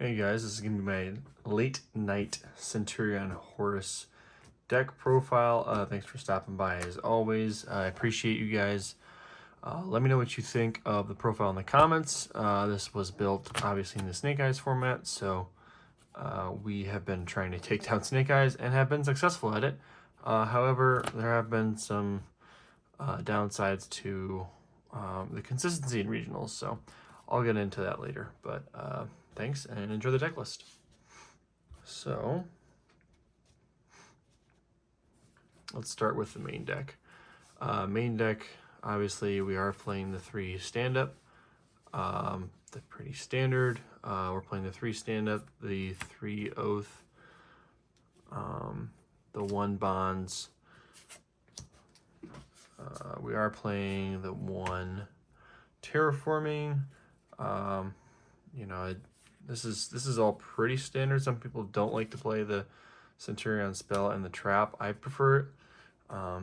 Hey guys, this is going to be my late night Centurion Horus deck profile. Thanks for stopping by as always. I appreciate you guys. Let me know what you think of the profile in the comments. This was built obviously in the Snake Eyes format, so we have been trying to take down Snake Eyes and have been successful at it. However, there have been some downsides to the consistency in regionals, so I'll get into that later. But thanks and enjoy the deck list. So let's start with the main deck. Main deck, obviously we are playing the 3 stand-up. They're pretty standard. We're playing the 3 stand-up, the 3 oath, the 1 bonds. We are playing the 1 terraforming. You know, this is all pretty standard. Some people don't like to play the Centurion spell and the trap. I prefer it.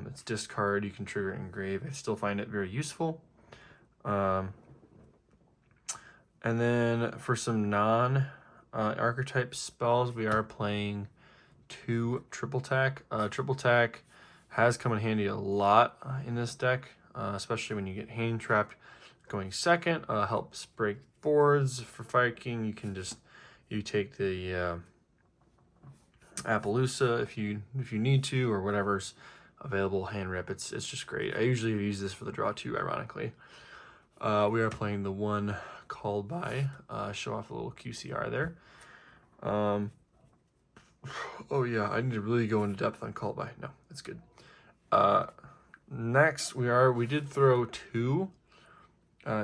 It's discard. You can trigger it in grave. I still find it very useful. And then for some non-archetype spells, we are playing 2 triple tack. Triple tack has come in handy a lot in this deck, especially when you get hand trapped going second. Helps break boards. For Fire King, you can just take the Appaloosa if you need to, or whatever's available hand rip. It's just great. I usually use this for the draw 2, ironically. We are playing the 1 called by, show off a little QCR there. Oh yeah, I need to really go into depth on called by. No, that's good. Next we did throw 2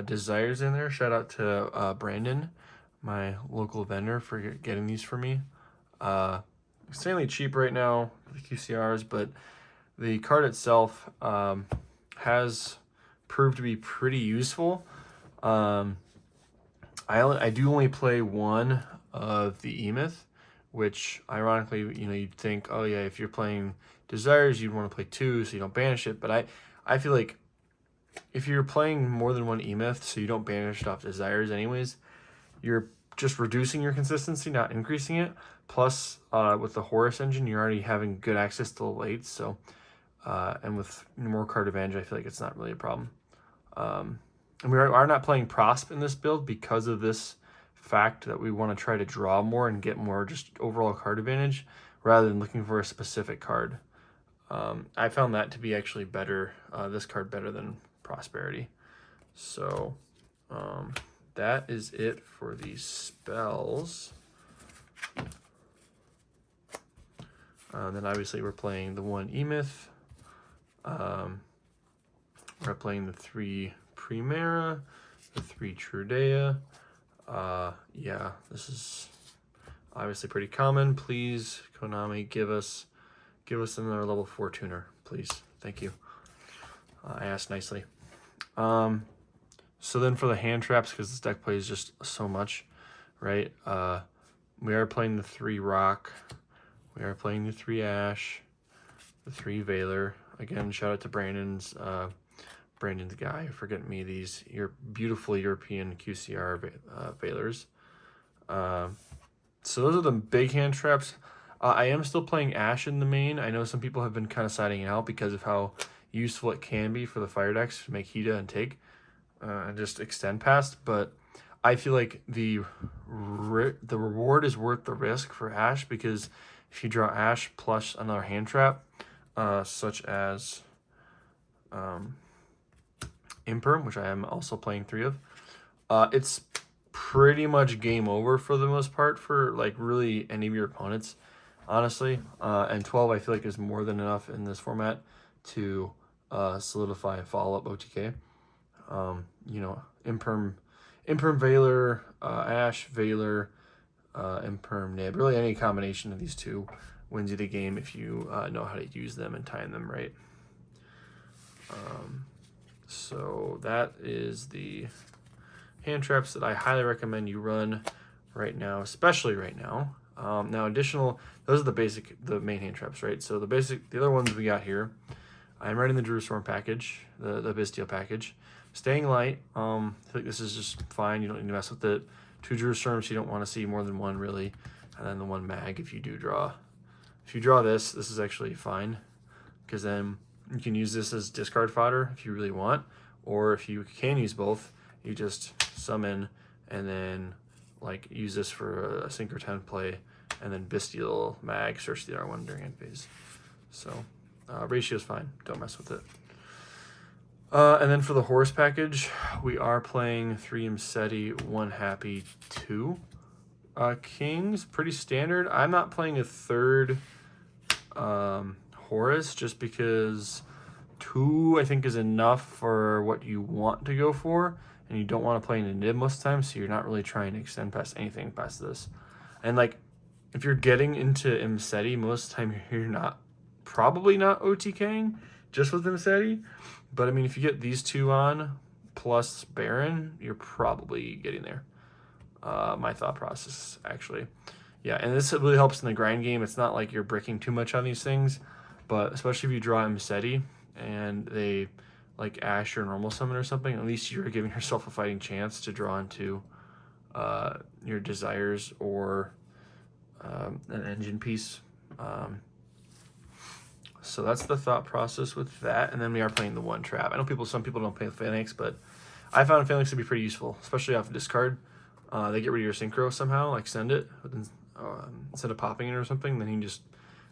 desires in there. Shout out to Brandon, my local vendor, for getting these for me. Extremely cheap right now for the QCRs, but the card itself has proved to be pretty useful. I do only play 1 of the Emeth, which ironically, you know, you'd think, oh yeah, if you're playing desires, you'd want to play 2 so you don't banish it. But I feel like if you're playing more than 1 Emeth, so you don't banish it off desires anyways, you're just reducing your consistency, not increasing it. Plus, with the Horus engine, you're already having good access to the late, so and with more card advantage, I feel like it's not really a problem. And we are not playing Prosp in this build because of this fact that we want to try to draw more and get more just overall card advantage rather than looking for a specific card. I found that to be actually better, this card better than Prosperity. So that is it for these spells. Then obviously we're playing the 1 Emeth. We're playing the 3 Primera, the 3 Trudea. Yeah, this is obviously pretty common. Please, Konami, give us another level 4 tuner, please. Thank you. I asked nicely. So then for the hand traps, because this deck plays just so much, right? We are playing the 3 Rock. We are playing the 3 Ash, the 3 Valor. Again, shout out to Brandon's guy. Forget me, these beautiful European QCR Valors. So those are the big hand traps. I am still playing Ash in the main. I know some people have been kind of siding it out because of how useful it can be for the fire decks to make Hita and take and just extend past. But I feel like the reward is worth the risk for Ash, because if you draw Ash plus another hand trap, such as Imperm, which I am also playing 3 of, it's pretty much game over for the most part for like really any of your opponents, honestly. And 12 I feel like is more than enough in this format to solidify a follow-up OTK. You know, Imperm Valor, Ash Valor, Imperm Nib, really any combination of these 2 wins you the game if you know how to use them and time them right. So that is the hand traps that I highly recommend you run right now, especially right now. Now those are the main hand traps, right? So the other ones we got here, I'm running the Jerusalem package, the Bastille package. Staying light, I think this is just fine. You don't need to mess with it 2 Jerusalem, so you don't want to see more than one really, and then the 1 mag if you do draw. If you draw this is actually fine, because then you can use this as discard fodder if you really want, or if you can use both, you just summon and then like use this for a Synchro 10 play, and then Bestial mag, search the R1 during end phase. So ratio is fine, don't mess with it. And then for the Horus package, we are playing 3 Imseti, 1 Happy, 2 Kings, pretty standard. I'm not playing a 3rd Horus just because 2 I think is enough for what you want to go for, and you don't want to play in a nib most of the time, so you're not really trying to extend past anything past this. And like, if you're getting into Imseti, most of the time you're probably not OTKing just with Imseti. But I mean, if you get these 2 on plus Baron, you're probably getting there. My thought process, actually. Yeah, and this really helps in the grind game. It's not like you're bricking too much on these things, but especially if you draw Imseti and they like Ash or normal summon or something, at least you're giving yourself a fighting chance to draw into your desires or an engine piece. So that's the thought process with that. And then we are playing the 1 trap. I know some people don't play with Phalanx, but I found Phalanx to be pretty useful, especially off of discard. They get rid of your synchro somehow, like send it, instead of popping it or something, then you can just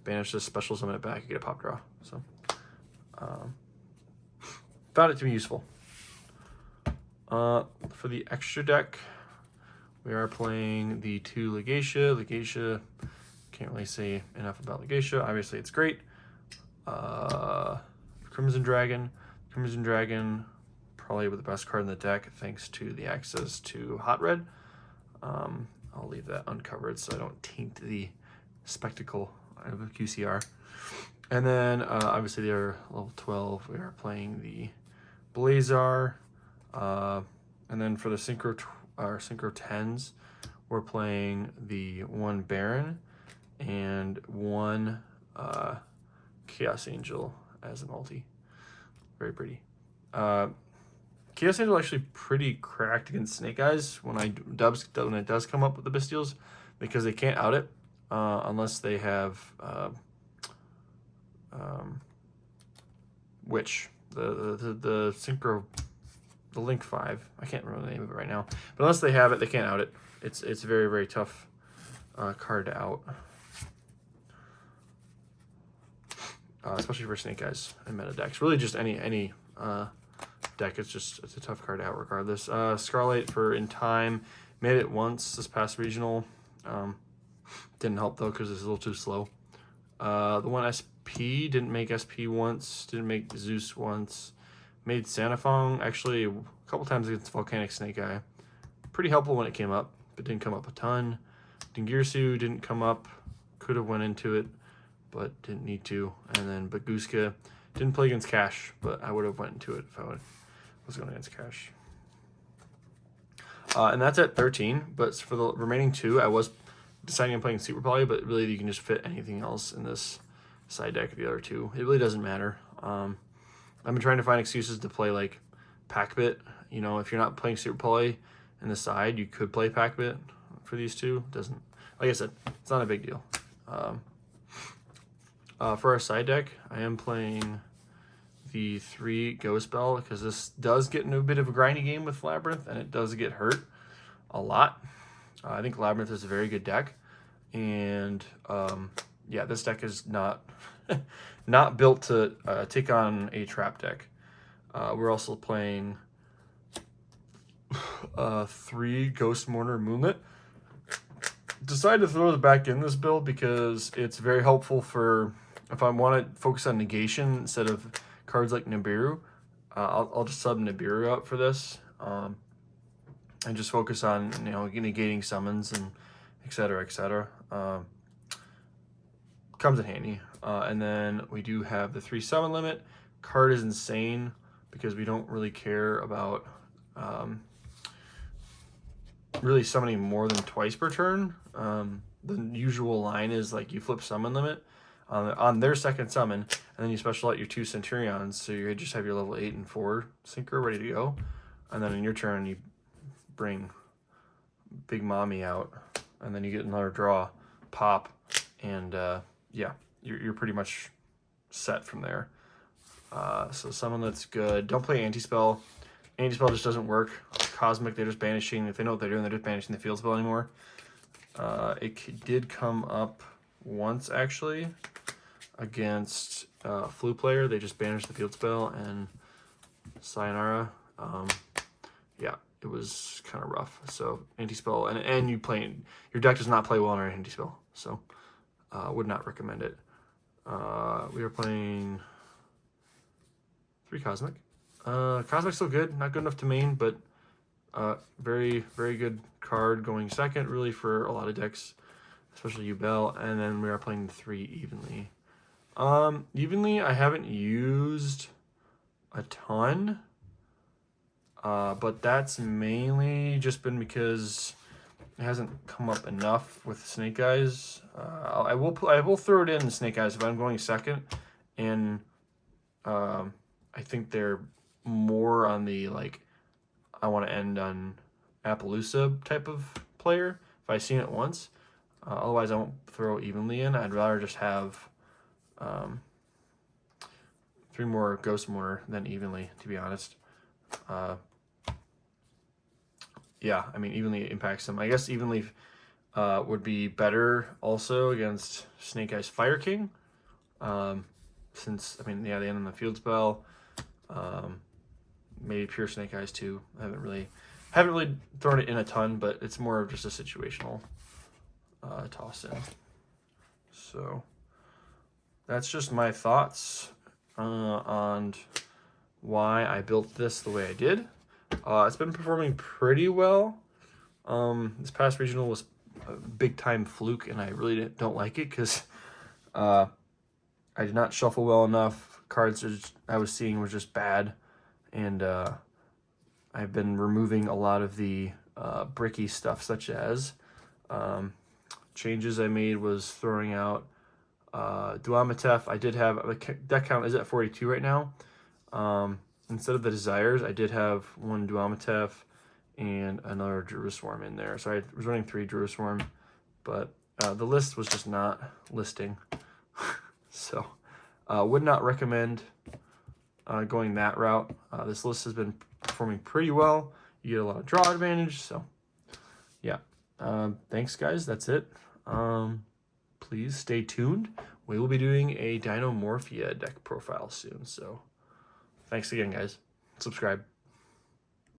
banish this, special summon it back, and get a pop draw. So found it to be useful. For the extra deck, we are playing the 2 Legatia. Legatia, can't really say enough about Legatia. Obviously, it's great. Crimson Dragon, probably the best card in the deck thanks to the access to Hot Red. I'll leave that uncovered so I don't taint the spectacle of a QCR. And then obviously they are level 12. We are playing the Blazar. And then for the Synchro 10s, we're playing the 1 Baron and 1 Chaos Angel as a multi. Very pretty. Chaos Angel actually pretty cracked against Snake Eyes when it does come up with the Bestials, because they can't out it unless they have Witch, the Synchro, the Link 5. I can't remember the name of it right now, but unless they have it, they can't out it. It's very, very tough card to out. Especially for Snake Eyes and meta decks. Really just any deck, it's a tough card to out regardless. Scarlet for In Time, made it once this past regional. Didn't help though because it's a little too slow. The 1 SP, didn't make SP once, didn't make Zeus once. Made Sanafong actually a couple times against Volcanic Snake Eye. Pretty helpful when it came up, but didn't come up a ton. Dingirsu didn't come up, could have went into it, but didn't need to. And then Baguska didn't play against Cash, but I would have went into it if I was going against Cash. And that's at 13, but for the remaining 2, I was deciding on playing Super Poly, but really you can just fit anything else in this side deck of the other 2. It really doesn't matter. I've been trying to find excuses to play like Packbit. You know, if you're not playing Super Poly in the side, you could play Packbit for these 2. Doesn't, like I said, it's not a big deal. For our side deck, I am playing the 3 Ghost Bell because this does get into a bit of a grindy game with Labyrinth, and it does get hurt a lot. I think Labyrinth is a very good deck, and yeah, this deck is not not built to take on a trap deck. We're also playing 3 Ghost Mourner Moonlit. Decided to throw it back in this build because it's very helpful for if I want to focus on negation instead of cards like Nibiru. I'll just sub Nibiru out for this and just focus on, you know, negating summons and etc. etc. Comes in handy. And then we do have the 3 summon limit. Card is insane because we don't really care about really summoning more than twice per turn. The usual line is like you flip summon limit on their second summon, and then you special out your 2 Centurions, so you just have your level 8 and 4 Synchro ready to go, and then in your turn you bring Big Mommy out, and then you get another draw, pop, and yeah, you're pretty much set from there. So someone that's good. Don't play Anti-Spell. Anti-Spell just doesn't work. Cosmic, they're just banishing. If they know what they're doing, they're just banishing the field spell anymore. It did come up once, actually, against Flu player. They just banished the field spell, and sayonara. Yeah, it was kind of rough. So Anti-Spell, and you play, your deck does not play well on Anti-Spell, so would not recommend it. We are playing 3 Cosmic. Cosmic's still good, not good enough to main, but very, very good card going second, really, for a lot of decks, especially Ubel. And then we are playing 3 Evenly. Evenly, I haven't used a ton, but that's mainly just been because it hasn't come up enough with Snake Eyes. I will throw it in Snake Eyes if I'm going second, and I think they're more on the, like, I want to end on Appaloosa type of player if I've seen it once. Otherwise, I won't throw Evenly in. I'd rather just have 3 more Ghost Mourner than Evenly, to be honest. Yeah, I mean, Evenly impacts them. I guess Evenly would be better also against Snake Eyes Fire King. Since, I mean, yeah, they end on the field spell. Maybe pure Snake Eyes too. I haven't really thrown it in a ton, but it's more of just a situational toss in. So that's just my thoughts on why I built this the way I did. It's been performing pretty well. This past regional was a big time fluke, and I really don't like it because I did not shuffle well enough. Cards I was seeing were just bad, and I've been removing a lot of the bricky stuff, such as changes I made was throwing out Duamatef. I did have a deck count is at 42 right now. Instead of the Desires, I did have 1 Duamatef and another Druiswarm in there. So I was running 3 Druiswarm, but the list was just not listing. So would not recommend going that route. This list has been performing pretty well. You get a lot of draw advantage. So yeah, thanks guys. That's it. Please stay tuned. We will be doing a Dinomorphia deck profile soon. So thanks again, guys. Subscribe.